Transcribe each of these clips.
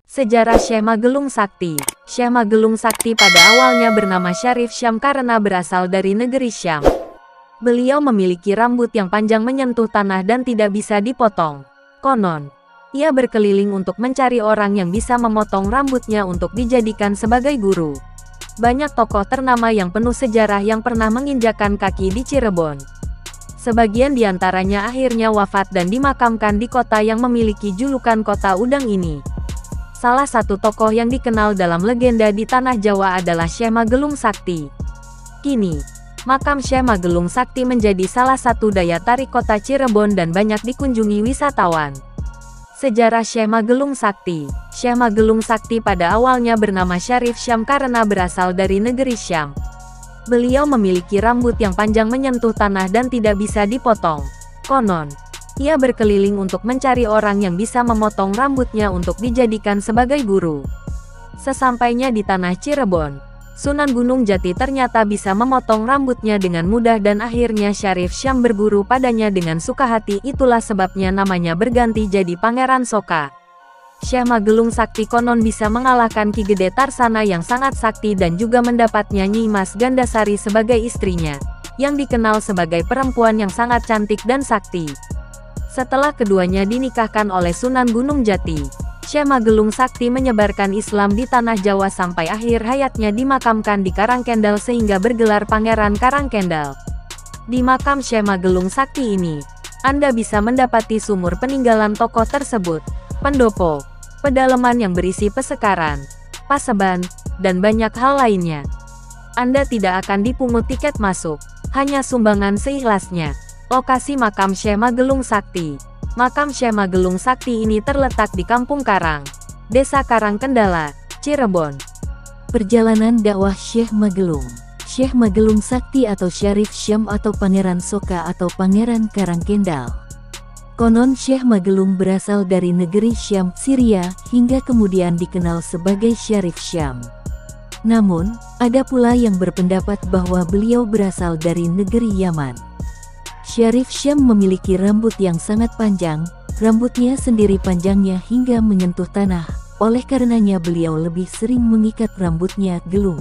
Sejarah Syekh Magelung Sakti. Syekh Magelung Sakti pada awalnya bernama Syarif Syam karena berasal dari negeri Syam. Beliau memiliki rambut yang panjang menyentuh tanah dan tidak bisa dipotong. Konon, ia berkeliling untuk mencari orang yang bisa memotong rambutnya untuk dijadikan sebagai guru. Banyak tokoh ternama yang penuh sejarah yang pernah menginjakkan kaki di Cirebon. Sebagian diantaranya akhirnya wafat dan dimakamkan di kota yang memiliki julukan Kota Udang ini. Salah satu tokoh yang dikenal dalam legenda di Tanah Jawa adalah Syekh Magelung Sakti. Kini, makam Syekh Magelung Sakti menjadi salah satu daya tarik kota Cirebon dan banyak dikunjungi wisatawan. Sejarah Syekh Magelung Sakti. Syekh Magelung Sakti pada awalnya bernama Syarif Syam karena berasal dari negeri Syam. Beliau memiliki rambut yang panjang menyentuh tanah dan tidak bisa dipotong. Konon, ia berkeliling untuk mencari orang yang bisa memotong rambutnya untuk dijadikan sebagai guru. Sesampainya di tanah Cirebon, Sunan Gunung Jati ternyata bisa memotong rambutnya dengan mudah dan akhirnya Syarif Syam berguru padanya dengan suka hati. Itulah sebabnya namanya berganti jadi Pangeran Soka. Syekh Magelung Sakti konon bisa mengalahkan Ki Gede Tarsana yang sangat sakti dan juga mendapatnya Nyi Mas Gandasari sebagai istrinya, yang dikenal sebagai perempuan yang sangat cantik dan sakti. Setelah keduanya dinikahkan oleh Sunan Gunung Jati, Syekh Magelung Sakti menyebarkan Islam di Tanah Jawa sampai akhir hayatnya dimakamkan di Karangkendal sehingga bergelar Pangeran Karangkendal. Di makam Syekh Magelung Sakti ini, Anda bisa mendapati sumur peninggalan tokoh tersebut, pendopo, pedalaman yang berisi pesekaran, paseban, dan banyak hal lainnya. Anda tidak akan dipungut tiket masuk, hanya sumbangan seikhlasnya. Lokasi makam Syekh Magelung Sakti. Makam Syekh Magelung Sakti ini terletak di Kampung Karang, Desa Karangkendala, Cirebon. Perjalanan dakwah Syekh Magelung. Syekh Magelung Sakti atau Syarif Syam atau Pangeran Soka atau Pangeran Karangkendal. Konon Syekh Magelung berasal dari negeri Syam, Syria, hingga kemudian dikenal sebagai Syarif Syam. Namun, ada pula yang berpendapat bahwa beliau berasal dari negeri Yaman. Syarif Syam memiliki rambut yang sangat panjang, rambutnya sendiri panjangnya hingga menyentuh tanah, oleh karenanya beliau lebih sering mengikat rambutnya gelung.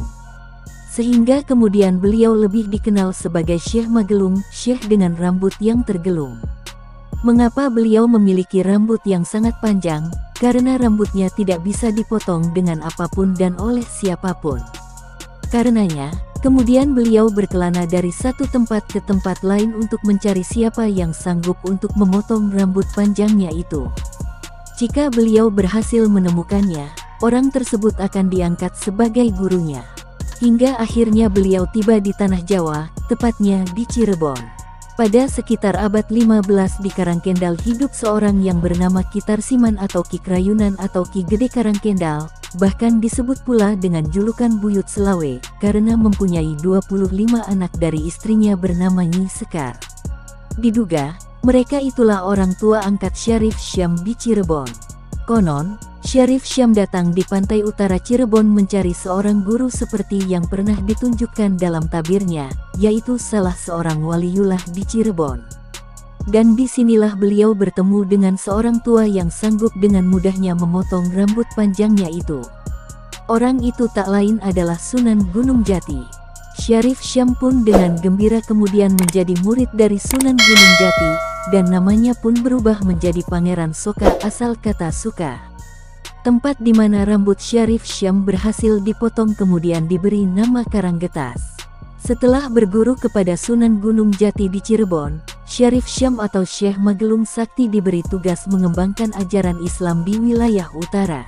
Sehingga kemudian beliau lebih dikenal sebagai Syekh Magelung, Syekh dengan rambut yang tergelung. Mengapa beliau memiliki rambut yang sangat panjang? Karena rambutnya tidak bisa dipotong dengan apapun dan oleh siapapun. Karenanya, kemudian beliau berkelana dari satu tempat ke tempat lain untuk mencari siapa yang sanggup untuk memotong rambut panjangnya itu. Jika beliau berhasil menemukannya, orang tersebut akan diangkat sebagai gurunya. Hingga akhirnya beliau tiba di Tanah Jawa, tepatnya di Cirebon. Pada sekitar abad 15 di Karangkendal hidup seorang yang bernama Ki Tarsiman atau Ki Krayunan atau Ki Gede Karangkendal, bahkan disebut pula dengan julukan Buyut Selawe, karena mempunyai 25 anak dari istrinya bernama Nyi Sekar. Diduga, mereka itulah orang tua angkat Syarif Syam di Cirebon. Konon, Syarif Syam datang di pantai utara Cirebon mencari seorang guru seperti yang pernah ditunjukkan dalam tabirnya, yaitu salah seorang waliullah di Cirebon. Dan disinilah beliau bertemu dengan seorang tua yang sanggup dengan mudahnya memotong rambut panjangnya itu. Orang itu tak lain adalah Sunan Gunung Jati. Syarif Syam pun dengan gembira kemudian menjadi murid dari Sunan Gunung Jati, dan namanya pun berubah menjadi Pangeran Soka asal kata suka. Tempat di mana rambut Syarif Syam berhasil dipotong kemudian diberi nama Karanggetas. Setelah berguru kepada Sunan Gunung Jati di Cirebon, Syarif Syam atau Syekh Magelung Sakti diberi tugas mengembangkan ajaran Islam di wilayah utara.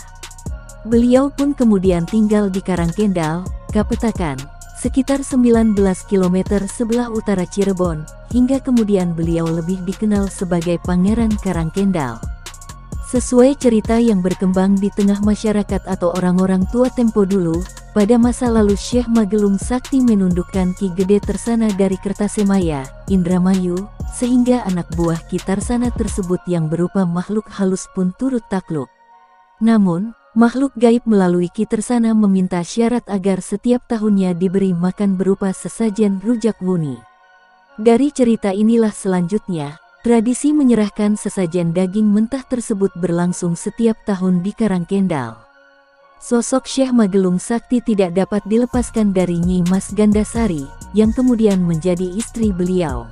Beliau pun kemudian tinggal di Karangkendal, Kapetakan, sekitar 19 km sebelah utara Cirebon, hingga kemudian beliau lebih dikenal sebagai Pangeran Karangkendal. Sesuai cerita yang berkembang di tengah masyarakat atau orang-orang tua tempo dulu, pada masa lalu Syekh Magelung Sakti menundukkan Ki Gede Tarsana dari Kertasemaya, Indramayu, sehingga anak buah Ki Tarsana tersebut yang berupa makhluk halus pun turut takluk. Namun, makhluk gaib melalui Ki Tarsana meminta syarat agar setiap tahunnya diberi makan berupa sesajen rujak wuni. Dari cerita inilah selanjutnya, tradisi menyerahkan sesajen daging mentah tersebut berlangsung setiap tahun di Karangkendal. Sosok Syekh Magelung Sakti tidak dapat dilepaskan dari Nyi Mas Gandasari, yang kemudian menjadi istri beliau.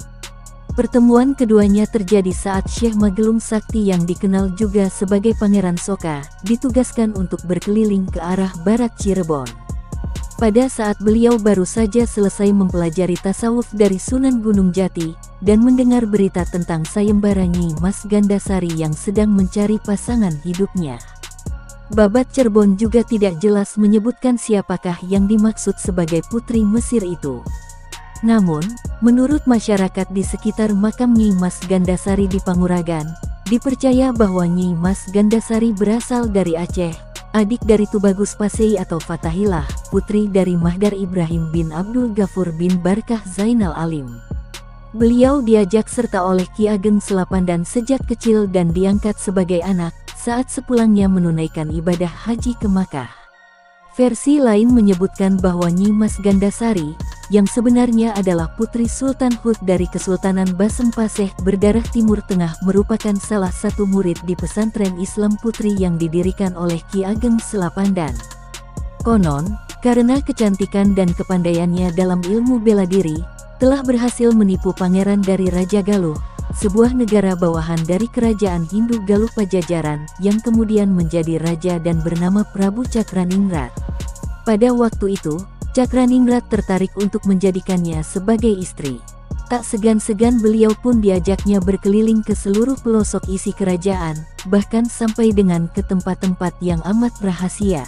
Pertemuan keduanya terjadi saat Syekh Magelung Sakti yang dikenal juga sebagai Pangeran Soka, ditugaskan untuk berkeliling ke arah barat Cirebon. Pada saat beliau baru saja selesai mempelajari tasawuf dari Sunan Gunung Jati, dan mendengar berita tentang sayembara Nyi Mas Gandasari yang sedang mencari pasangan hidupnya. Babat Cirebon juga tidak jelas menyebutkan siapakah yang dimaksud sebagai putri Mesir itu. Namun, menurut masyarakat di sekitar makam Nyi Mas Gandasari di Panguragan, dipercaya bahwa Nyi Mas Gandasari berasal dari Aceh, adik dari Tubagus Pasei atau Fatahillah, putri dari Mahdar Ibrahim bin Abdul Ghafur bin Barkah Zainal Alim. Beliau diajak serta oleh Ki Ageng Selapandan sejak kecil dan diangkat sebagai anak saat sepulangnya menunaikan ibadah haji ke Makkah. Versi lain menyebutkan bahwa Nyi Mas Gandasari, yang sebenarnya adalah putri Sultan Hud dari Kesultanan Basem Paseh berdarah Timur Tengah, merupakan salah satu murid di pesantren Islam Putri yang didirikan oleh Ki Ageng Selapandan. Konon, karena kecantikan dan kepandaiannya dalam ilmu bela diri, telah berhasil menipu pangeran dari Raja Galuh, sebuah negara bawahan dari kerajaan Hindu Galuh Pajajaran, yang kemudian menjadi raja dan bernama Prabu Cakraningrat. Pada waktu itu, Cakraningrat tertarik untuk menjadikannya sebagai istri. Tak segan-segan beliau pun diajaknya berkeliling ke seluruh pelosok isi kerajaan, bahkan sampai dengan ke tempat-tempat yang amat rahasia.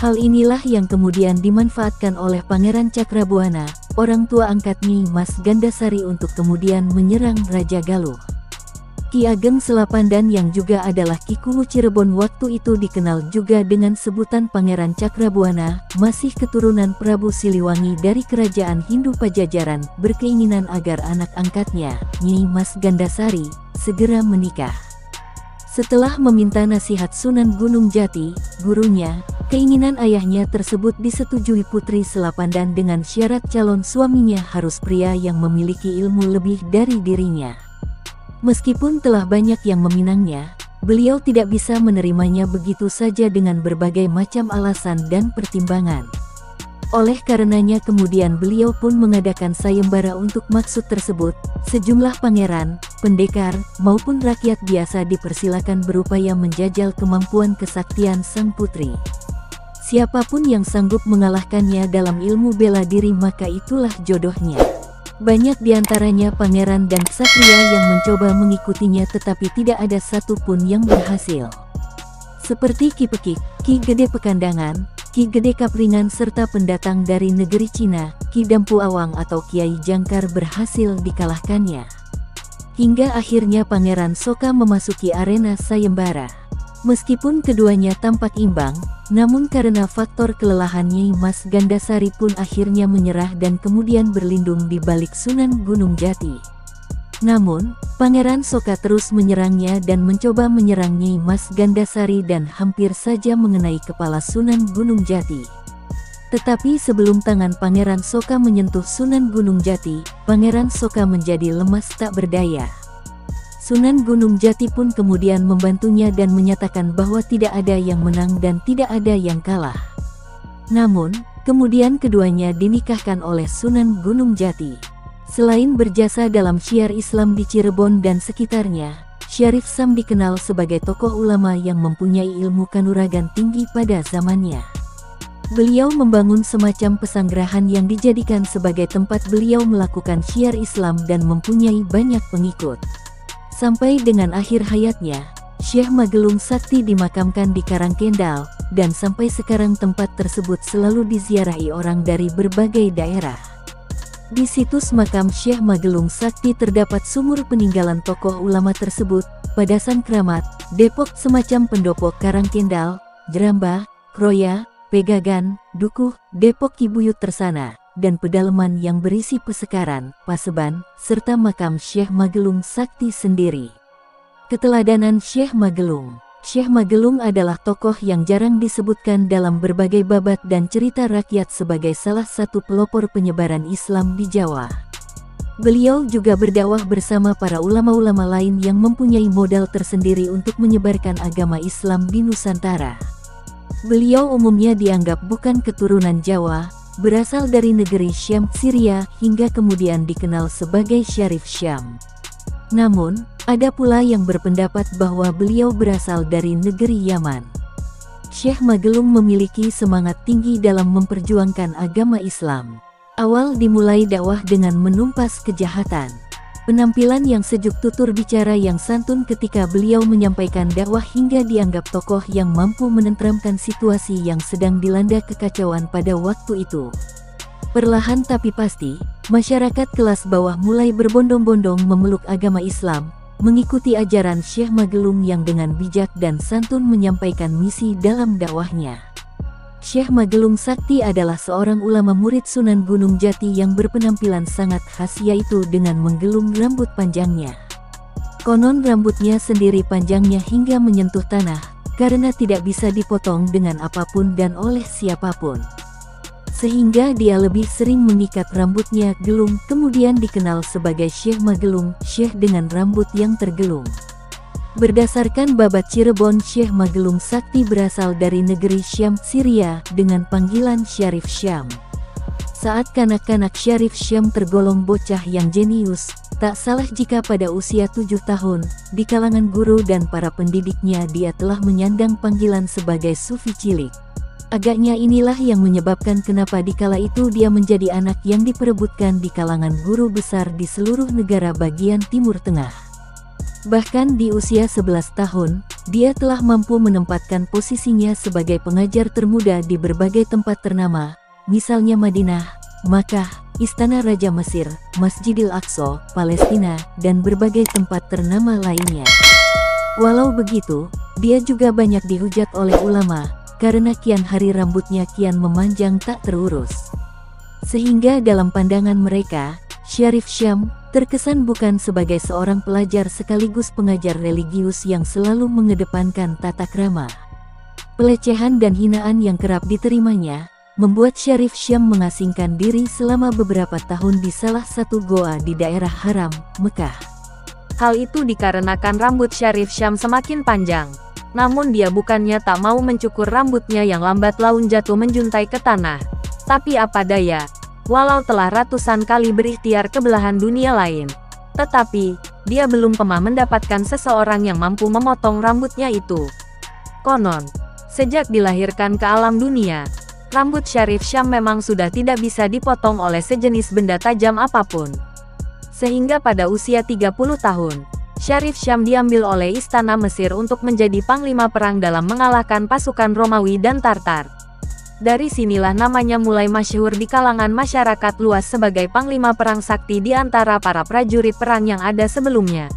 Hal inilah yang kemudian dimanfaatkan oleh Pangeran Cakrabuana, orang tua angkat Nyi Mas Gandasari, untuk kemudian menyerang Raja Galuh. Ki Ageng Selapandan yang juga adalah Ki Kuwu Cirebon waktu itu dikenal juga dengan sebutan Pangeran Cakrabuana, masih keturunan Prabu Siliwangi dari kerajaan Hindu Pajajaran, berkeinginan agar anak angkatnya, Nyi Mas Gandasari, segera menikah. Setelah meminta nasihat Sunan Gunung Jati, gurunya, keinginan ayahnya tersebut disetujui Putri Selapandan dengan syarat calon suaminya harus pria yang memiliki ilmu lebih dari dirinya. Meskipun telah banyak yang meminangnya, beliau tidak bisa menerimanya begitu saja dengan berbagai macam alasan dan pertimbangan. Oleh karenanya kemudian beliau pun mengadakan sayembara untuk maksud tersebut. Sejumlah pangeran, pendekar, maupun rakyat biasa dipersilakan berupaya menjajal kemampuan kesaktian sang putri. Siapapun yang sanggup mengalahkannya dalam ilmu bela diri maka itulah jodohnya. Banyak diantaranya pangeran dan ksatria yang mencoba mengikutinya tetapi tidak ada satupun yang berhasil. Seperti Ki Pekik, Ki Gede Pekandangan, Ki Gede Kapringan serta pendatang dari negeri Cina, Ki Dampu Awang atau Kiai Jangkar berhasil dikalahkannya. Hingga akhirnya Pangeran Soka memasuki arena sayembara. Meskipun keduanya tampak imbang, namun karena faktor kelelahan Nyi Mas Gandasari pun akhirnya menyerah dan kemudian berlindung di balik Sunan Gunung Jati. Namun, Pangeran Soka terus menyerangnya dan mencoba menyerang Nyi Mas Gandasari dan hampir saja mengenai kepala Sunan Gunung Jati. Tetapi sebelum tangan Pangeran Soka menyentuh Sunan Gunung Jati, Pangeran Soka menjadi lemas tak berdaya. Sunan Gunung Jati pun kemudian membantunya dan menyatakan bahwa tidak ada yang menang dan tidak ada yang kalah. Namun, kemudian keduanya dinikahkan oleh Sunan Gunung Jati. Selain berjasa dalam syiar Islam di Cirebon dan sekitarnya, Syarif Sam dikenal sebagai tokoh ulama yang mempunyai ilmu kanuragan tinggi pada zamannya. Beliau membangun semacam pesanggerahan yang dijadikan sebagai tempat beliau melakukan syiar Islam dan mempunyai banyak pengikut. Sampai dengan akhir hayatnya, Syekh Magelung Sakti dimakamkan di Karangkendal, dan sampai sekarang tempat tersebut selalu diziarahi orang dari berbagai daerah. Di situs makam Syekh Magelung Sakti terdapat sumur peninggalan tokoh ulama tersebut, Padasan Kramat, Depok, semacam pendopo Karangkendal, Jeramba, Kroya, Pegagan, Dukuh, Depok Kibuyut Tersana, dan pedalaman yang berisi pesekaran, paseban, serta makam Syekh Magelung Sakti sendiri. Keteladanan Syekh Magelung. Syekh Magelung adalah tokoh yang jarang disebutkan dalam berbagai babat dan cerita rakyat sebagai salah satu pelopor penyebaran Islam di Jawa. Beliau juga berdakwah bersama para ulama-ulama lain yang mempunyai modal tersendiri untuk menyebarkan agama Islam di Nusantara. Beliau umumnya dianggap bukan keturunan Jawa, berasal dari negeri Syam, Syria, hingga kemudian dikenal sebagai Syarif Syam. Namun, ada pula yang berpendapat bahwa beliau berasal dari negeri Yaman. Syekh Magelung memiliki semangat tinggi dalam memperjuangkan agama Islam. Awal dimulai dakwah dengan menumpas kejahatan. Penampilan yang sejuk, tutur bicara yang santun ketika beliau menyampaikan dakwah hingga dianggap tokoh yang mampu menenteramkan situasi yang sedang dilanda kekacauan pada waktu itu. Perlahan tapi pasti, masyarakat kelas bawah mulai berbondong-bondong memeluk agama Islam, mengikuti ajaran Syekh Magelung yang dengan bijak dan santun menyampaikan misi dalam dakwahnya. Syekh Magelung Sakti adalah seorang ulama murid Sunan Gunung Jati yang berpenampilan sangat khas, yaitu dengan menggelung rambut panjangnya. Konon rambutnya sendiri panjangnya hingga menyentuh tanah, karena tidak bisa dipotong dengan apapun dan oleh siapapun. Sehingga dia lebih sering mengikat rambutnya gelung, kemudian dikenal sebagai Syekh Magelung, Syekh dengan rambut yang tergelung. Berdasarkan babat Cirebon, Syekh Magelung Sakti berasal dari negeri Syam, Syria, dengan panggilan Syarif Syam. Saat kanak-kanak Syarif Syam tergolong bocah yang jenius, tak salah jika pada usia 7 tahun, di kalangan guru dan para pendidiknya dia telah menyandang panggilan sebagai sufi cilik. Agaknya inilah yang menyebabkan kenapa dikala itu dia menjadi anak yang diperebutkan di kalangan guru besar di seluruh negara bagian Timur Tengah. Bahkan di usia 11 tahun, dia telah mampu menempatkan posisinya sebagai pengajar termuda di berbagai tempat ternama, misalnya Madinah, Makkah, Istana Raja Mesir, Masjidil Aqsa, Palestina, dan berbagai tempat ternama lainnya. Walau begitu, dia juga banyak dihujat oleh ulama, karena kian hari rambutnya kian memanjang tak terurus. Sehingga dalam pandangan mereka, Syarif Syam terkesan bukan sebagai seorang pelajar sekaligus pengajar religius yang selalu mengedepankan tata krama. Pelecehan dan hinaan yang kerap diterimanya, membuat Syarif Syam mengasingkan diri selama beberapa tahun di salah satu goa di daerah Haram, Mekah. Hal itu dikarenakan rambut Syarif Syam semakin panjang. Namun dia bukannya tak mau mencukur rambutnya yang lambat laun jatuh menjuntai ke tanah. Tapi apa daya, walau telah ratusan kali berikhtiar ke belahan dunia lain, tetapi dia belum pernah mendapatkan seseorang yang mampu memotong rambutnya itu. Konon, sejak dilahirkan ke alam dunia, rambut Syarif Syam memang sudah tidak bisa dipotong oleh sejenis benda tajam apapun. Sehingga pada usia 30 tahun, Syarif Syam diambil oleh Istana Mesir untuk menjadi panglima perang dalam mengalahkan pasukan Romawi dan Tartar. Dari sinilah namanya mulai masyhur di kalangan masyarakat luas sebagai panglima perang sakti di antara para prajurit perang yang ada sebelumnya.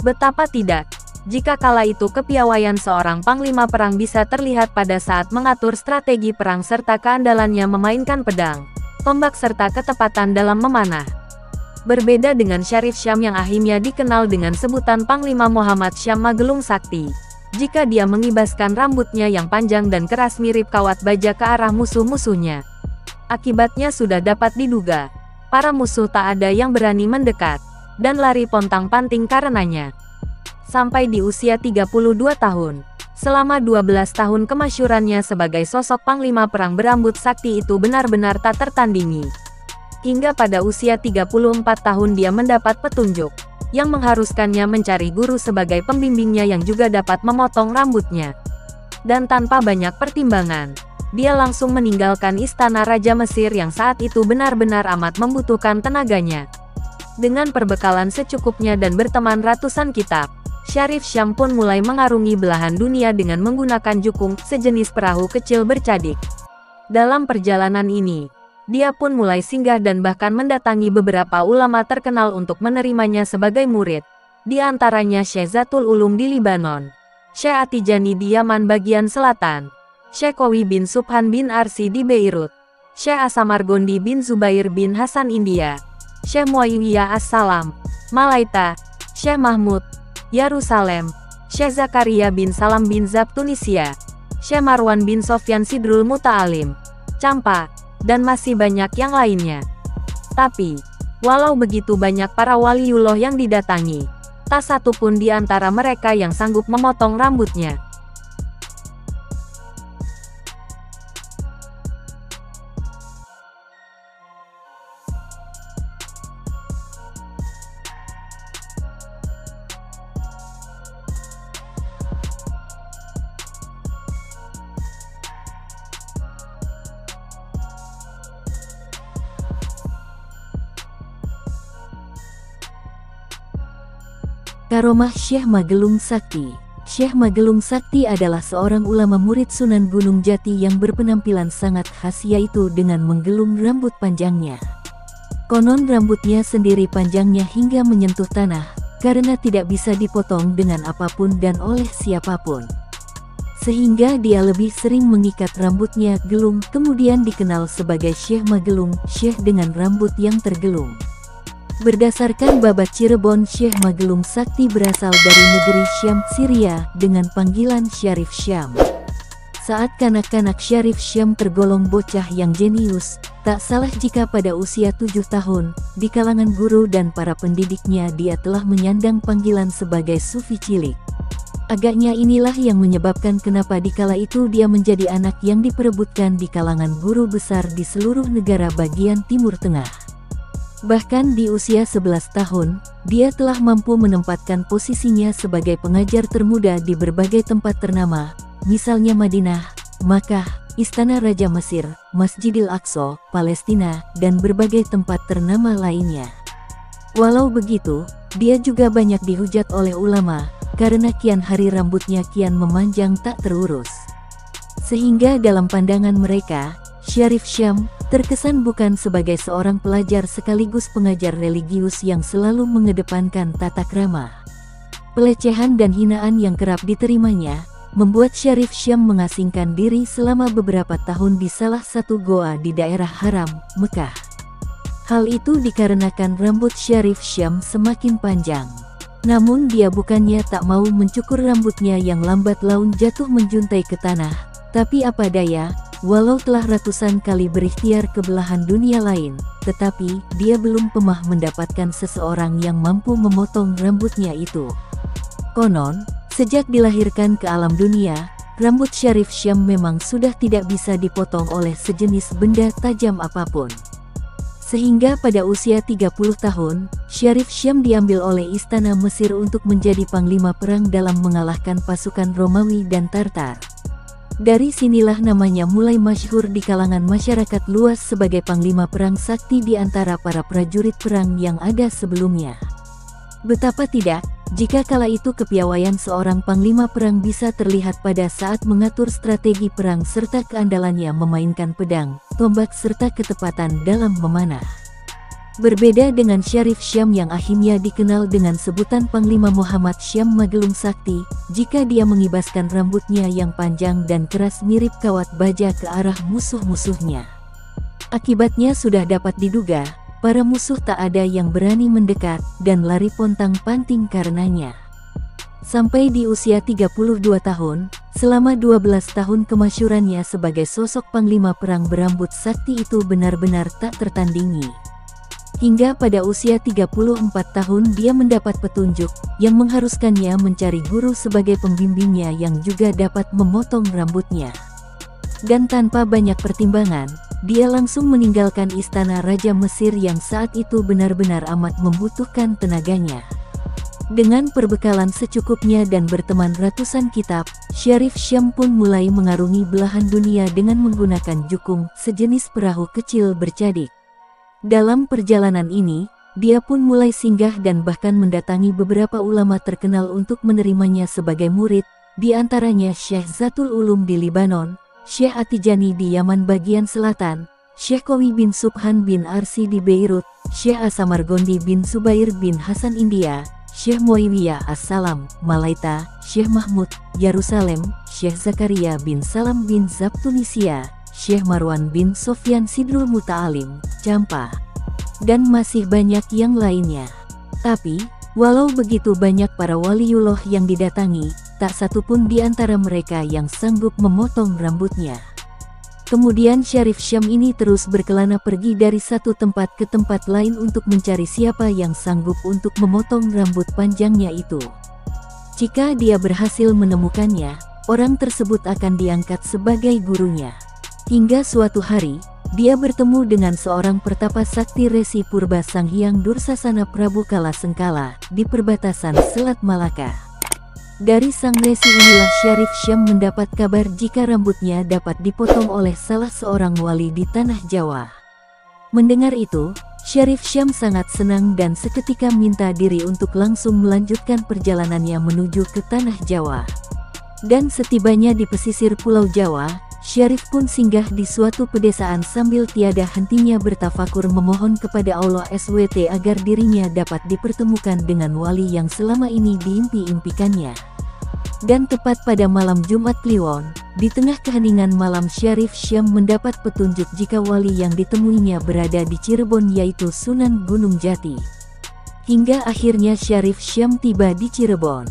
Betapa tidak, jika kala itu kepiawaian seorang panglima perang bisa terlihat pada saat mengatur strategi perang serta keandalannya memainkan pedang, tombak serta ketepatan dalam memanah. Berbeda dengan Syarif Syam yang akhirnya dikenal dengan sebutan Panglima Muhammad Syam Magelung Sakti. Jika dia mengibaskan rambutnya yang panjang dan keras mirip kawat baja ke arah musuh-musuhnya, akibatnya sudah dapat diduga. Para musuh tak ada yang berani mendekat, dan lari pontang-panting karenanya. Sampai di usia 32 tahun, selama 12 tahun kemasyhurannya sebagai sosok Panglima Perang berambut sakti itu benar-benar tak tertandingi. Hingga pada usia 34 tahun dia mendapat petunjuk yang mengharuskannya mencari guru sebagai pembimbingnya yang juga dapat memotong rambutnya. Dan tanpa banyak pertimbangan, dia langsung meninggalkan Istana Raja Mesir yang saat itu benar-benar amat membutuhkan tenaganya. Dengan perbekalan secukupnya dan berteman ratusan kitab, Syarif Syam pun mulai mengarungi belahan dunia dengan menggunakan jukung, sejenis perahu kecil bercadik. Dalam perjalanan ini, dia pun mulai singgah dan bahkan mendatangi beberapa ulama terkenal untuk menerimanya sebagai murid. Di antaranya Syekh Zatul Ulum di Libanon, Syekh Atijani di Yaman bagian selatan, Syekh Qawi bin Subhan bin Arsi di Beirut, Syekh Asamargondi bin Zubair bin Hasan India, Syekh Muawiyah As-Salam, Malaita, Syekh Mahmud, Yerusalem, Syekh Zakaria bin Salam bin Zab Tunisia, Syekh Marwan bin Sofyan Sidrul Muta'alim, Campa, dan masih banyak yang lainnya. Tapi, Walau begitu banyak para waliullah yang didatangi, tak satu pun di antara mereka yang sanggup memotong rambutnya. Karomah Syekh Magelung Sakti. Syekh Magelung Sakti adalah seorang ulama murid Sunan Gunung Jati yang berpenampilan sangat khas, yaitu dengan menggelung rambut panjangnya. Konon rambutnya sendiri panjangnya hingga menyentuh tanah, karena tidak bisa dipotong dengan apapun dan oleh siapapun. Sehingga dia lebih sering mengikat rambutnya gelung, kemudian dikenal sebagai Syekh Magelung, Syekh dengan rambut yang tergelung. Berdasarkan babat Cirebon, Syekh Magelung Sakti berasal dari negeri Syam, Syria, dengan panggilan Syarif Syam. Saat kanak-kanak Syarif Syam tergolong bocah yang jenius, tak salah jika pada usia 7 tahun, di kalangan guru dan para pendidiknya dia telah menyandang panggilan sebagai sufi cilik. Agaknya inilah yang menyebabkan kenapa dikala itu dia menjadi anak yang diperebutkan di kalangan guru besar di seluruh negara bagian Timur Tengah. Bahkan di usia 11 tahun, dia telah mampu menempatkan posisinya sebagai pengajar termuda di berbagai tempat ternama, misalnya Madinah, Makkah, Istana Raja Mesir, Masjidil Aqsa, Palestina, dan berbagai tempat ternama lainnya. Walau begitu, dia juga banyak dihujat oleh ulama, karena kian hari rambutnya kian memanjang tak terurus. Sehingga dalam pandangan mereka, Syarif Syam terkesan bukan sebagai seorang pelajar sekaligus pengajar religius yang selalu mengedepankan tata krama. Pelecehan dan hinaan yang kerap diterimanya, membuat Syarif Syam mengasingkan diri selama beberapa tahun di salah satu goa di daerah Haram, Mekah. Hal itu dikarenakan rambut Syarif Syam semakin panjang. Namun dia bukannya tak mau mencukur rambutnya yang lambat laun jatuh menjuntai ke tanah, tapi apa daya, walau telah ratusan kali berikhtiar ke belahan dunia lain, tetapi dia belum pernah mendapatkan seseorang yang mampu memotong rambutnya itu. Konon, sejak dilahirkan ke alam dunia, rambut Syarif Syam memang sudah tidak bisa dipotong oleh sejenis benda tajam apapun. Sehingga pada usia 30 tahun, Syarif Syam diambil oleh Istana Mesir untuk menjadi panglima perang dalam mengalahkan pasukan Romawi dan Tartar. Dari sinilah namanya mulai masyhur di kalangan masyarakat luas sebagai panglima perang sakti di antara para prajurit perang yang ada sebelumnya. Betapa tidak, jika kala itu kepiawaian seorang panglima perang bisa terlihat pada saat mengatur strategi perang serta keandalannya memainkan pedang, tombak serta ketepatan dalam memanah. Berbeda dengan Syarif Syam yang akhirnya dikenal dengan sebutan Panglima Muhammad Syam Magelung Sakti, jika dia mengibaskan rambutnya yang panjang dan keras mirip kawat baja ke arah musuh-musuhnya. Akibatnya sudah dapat diduga, para musuh tak ada yang berani mendekat dan lari pontang-panting karenanya. Sampai di usia 32 tahun, selama 12 tahun kemasyhurannya sebagai sosok Panglima Perang berambut sakti itu benar-benar tak tertandingi. Hingga pada usia 34 tahun dia mendapat petunjuk yang mengharuskannya mencari guru sebagai pembimbingnya yang juga dapat memotong rambutnya. Dan tanpa banyak pertimbangan, dia langsung meninggalkan Istana Raja Mesir yang saat itu benar-benar amat membutuhkan tenaganya. Dengan perbekalan secukupnya dan berteman ratusan kitab, Syarif Syam pun mulai mengarungi belahan dunia dengan menggunakan jukung, sejenis perahu kecil bercadik. Dalam perjalanan ini, dia pun mulai singgah dan bahkan mendatangi beberapa ulama terkenal untuk menerimanya sebagai murid, di antaranya Syekh Zatul Ulum di Libanon, Syekh Atijani di Yaman bagian selatan, Syekh Qawi bin Subhan bin Arsi di Beirut, Syekh Asamargondi bin Subair bin Hasan India, Syekh Muawiyah As-Salam, Malaita, Syekh Mahmud, Yerusalem, Syekh Zakaria bin Salam bin Zab Tunisia, Syekh Marwan bin Sofyan Sidrul Muta'alim, Campa, dan masih banyak yang lainnya. Tapi, walau begitu banyak para waliullah yang didatangi, tak satu pun di antara mereka yang sanggup memotong rambutnya. Kemudian Syarif Syam ini terus berkelana pergi dari satu tempat ke tempat lain untuk mencari siapa yang sanggup untuk memotong rambut panjangnya itu. Jika dia berhasil menemukannya, orang tersebut akan diangkat sebagai gurunya. Hingga suatu hari, dia bertemu dengan seorang pertapa sakti Resi Purba Sang Hyang Dursasana Prabu Kala Sengkala di perbatasan Selat Malaka. Dari sang resi inilah Syarif Syam mendapat kabar jika rambutnya dapat dipotong oleh salah seorang wali di tanah Jawa. Mendengar itu, Syarif Syam sangat senang dan seketika minta diri untuk langsung melanjutkan perjalanannya menuju ke tanah Jawa. Dan setibanya di pesisir Pulau Jawa, Syarif pun singgah di suatu pedesaan sambil tiada hentinya bertafakur memohon kepada Allah SWT agar dirinya dapat dipertemukan dengan wali yang selama ini diimpi-impikannya. Dan tepat pada malam Jumat Kliwon, di tengah keheningan malam Syarif Syam mendapat petunjuk jika wali yang ditemuinya berada di Cirebon yaitu Sunan Gunung Jati. Hingga akhirnya Syarif Syam tiba di Cirebon.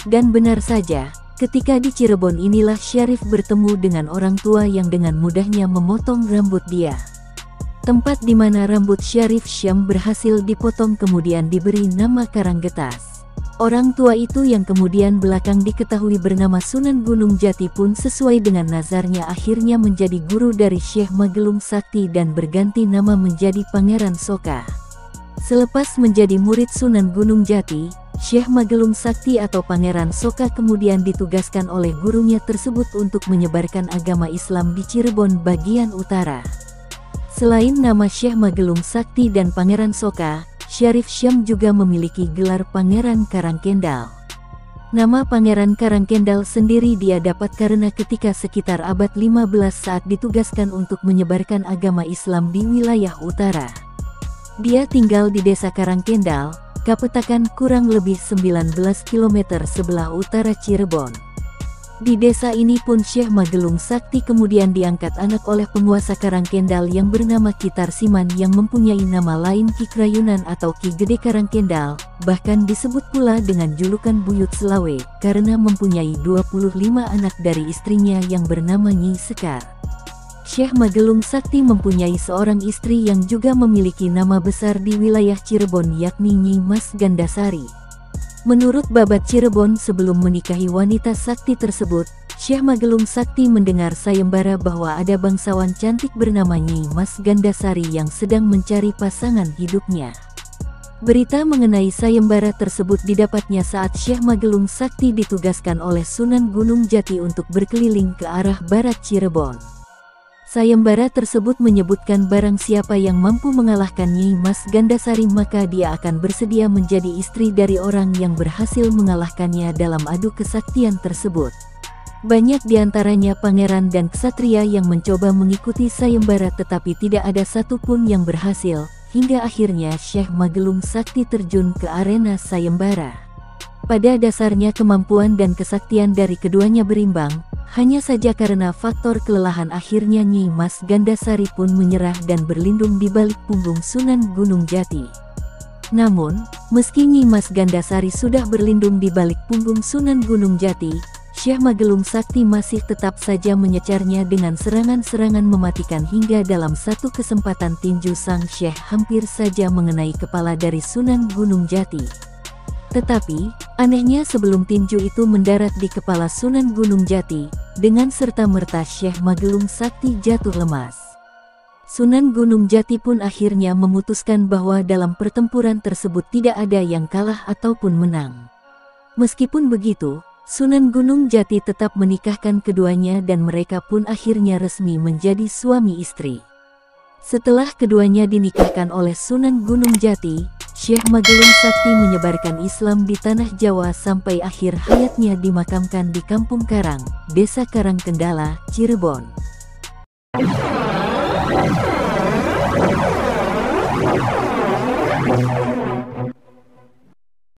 Dan benar saja, ketika di Cirebon inilah Syarif bertemu dengan orang tua yang dengan mudahnya memotong rambut dia. Tempat di mana rambut Syarif Syam berhasil dipotong kemudian diberi nama Karanggetas. Orang tua itu yang kemudian belakang diketahui bernama Sunan Gunung Jati pun sesuai dengan nazarnya akhirnya menjadi guru dari Syekh Magelung Sakti dan berganti nama menjadi Pangeran Soka. Selepas menjadi murid Sunan Gunung Jati, Syekh Magelung Sakti atau Pangeran Soka kemudian ditugaskan oleh gurunya tersebut untuk menyebarkan agama Islam di Cirebon bagian utara. Selain nama Syekh Magelung Sakti dan Pangeran Soka, Syarif Syam juga memiliki gelar Pangeran Karangkendal. Nama Pangeran Karangkendal sendiri dia dapat karena ketika sekitar abad 15 saat ditugaskan untuk menyebarkan agama Islam di wilayah utara. Dia tinggal di desa Karangkendal, Kapetakan kurang lebih 19 km sebelah utara Cirebon. Di desa ini pun Syekh Magelung Sakti kemudian diangkat anak oleh penguasa Karangkendal yang bernama Ki Tarsiman yang mempunyai nama lain Ki Krayunan atau Ki Gede Karangkendal, bahkan disebut pula dengan julukan Buyut Selawe, karena mempunyai 25 anak dari istrinya yang bernama Nyi Sekar. Syekh Magelung Sakti mempunyai seorang istri yang juga memiliki nama besar di wilayah Cirebon yakni Nyi Mas Gandasari. Menurut Babat Cirebon sebelum menikahi wanita sakti tersebut, Syekh Magelung Sakti mendengar sayembara bahwa ada bangsawan cantik bernama Nyi Mas Gandasari yang sedang mencari pasangan hidupnya. Berita mengenai sayembara tersebut didapatnya saat Syekh Magelung Sakti ditugaskan oleh Sunan Gunung Jati untuk berkeliling ke arah barat Cirebon. Sayembara tersebut menyebutkan barang siapa yang mampu mengalahkan Nyi Mas Gandasari maka dia akan bersedia menjadi istri dari orang yang berhasil mengalahkannya dalam adu kesaktian tersebut. Banyak diantaranya pangeran dan ksatria yang mencoba mengikuti sayembara tetapi tidak ada satupun yang berhasil, hingga akhirnya Syekh Magelung Sakti terjun ke arena sayembara. Pada dasarnya kemampuan dan kesaktian dari keduanya berimbang. Hanya saja karena faktor kelelahan akhirnya Nyi Mas Gandasari pun menyerah dan berlindung di balik punggung Sunan Gunung Jati. Namun, meski Nyi Mas Gandasari sudah berlindung di balik punggung Sunan Gunung Jati, Syekh Magelung Sakti masih tetap saja menyecarnya dengan serangan-serangan mematikan hingga dalam satu kesempatan tinju sang Syekh hampir saja mengenai kepala dari Sunan Gunung Jati. Tetapi, anehnya sebelum tinju itu mendarat di kepala Sunan Gunung Jati, dengan serta-merta Syekh Magelung Sakti jatuh lemas. Sunan Gunung Jati pun akhirnya memutuskan bahwa dalam pertempuran tersebut tidak ada yang kalah ataupun menang. Meskipun begitu, Sunan Gunung Jati tetap menikahkan keduanya dan mereka pun akhirnya resmi menjadi suami istri. Setelah keduanya dinikahkan oleh Sunan Gunung Jati, Syekh Magelung Sakti menyebarkan Islam di tanah Jawa sampai akhir hayatnya dimakamkan di Kampung Karang, Desa Karangkendala, Cirebon.